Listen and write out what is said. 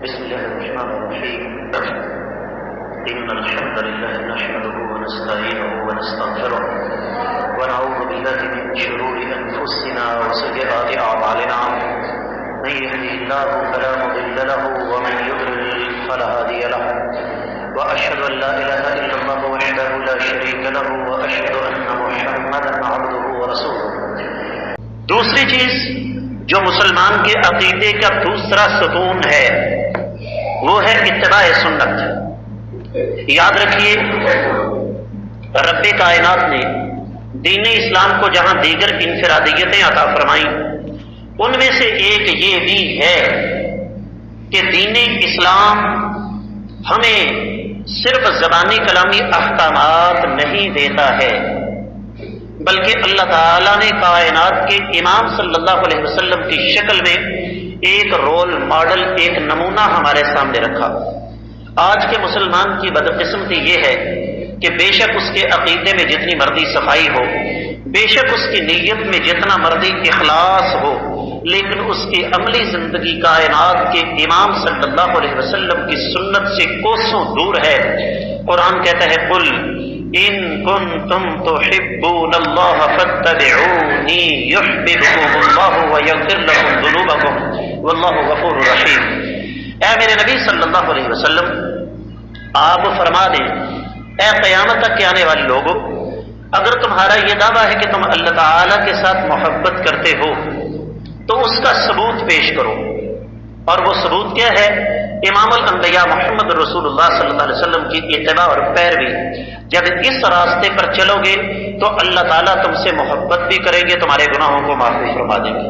بسم الله الرحمن الرحيم. إن الحمد لله نحمده ونستعينه ونستغفره ونعوذ بالله من شرور أنفسنا وسيئات أعمالنا. من يهده الله فلا مضل له ومن يضلل فلا هادي له. وأشهد أن لا إله إلا الله وحده لا شريك له وأشهد أن محمدا عبده ورسوله. دوسری چیز جو مسلمان کے عقیدے کا دوسرا ستون ہے وہ ہے اتباع سنت. یاد رکھیے رب کائنات نے دین اسلام کو جہاں دیگر انفرادیتیں عطا فرمائیں ان میں سے ایک یہ بھی ہے کہ دین اسلام ہمیں صرف زبانی کلامی احکامات نہیں دیتا ہے بلکہ اللہ تعالیٰ نے کائنات کے امام صلی اللہ علیہ وسلم کی شکل میں ایک رول ماڈل، ایک نمونہ ہمارے سامنے رکھا. آج کے مسلمان کی بدقسمتی یہ ہے کہ بے شک اس کے عقیدے میں جتنی مرضی صفائی ہو، بے شک اس کی نیت میں جتنا مرضی اخلاص ہو، لیکن اس کی عملی زندگی کائنات کے امام صلی اللہ علیہ وسلم کی سنت سے کوسوں دور ہے. قرآن کہتا ہے قل ان کنتم تحبون اللہ فاتبعونی یحببکم اللہ ویغفر لکم ذنوبکم واللہ غفور رحیم. اے میرے نبی صلی اللہ علیہ وسلم آپ فرما دیں اے قیامت تک کے آنے والے لوگوں، اگر تمہارا یہ دعویٰ ہے کہ تم اللہ تعالیٰ کے ساتھ محبت کرتے ہو تو اس کا ثبوت پیش کرو. اور وہ ثبوت کیا ہے؟ امام الانبیاء محمد رسول اللہ صلی اللہ علیہ وسلم کی اتباع اور پیروی. جب اس راستے پر چلو گے تو اللہ تعالیٰ تم سے محبت بھی کریں گے، تمہارے گناہوں کو معاف بھی فرما دیں گے.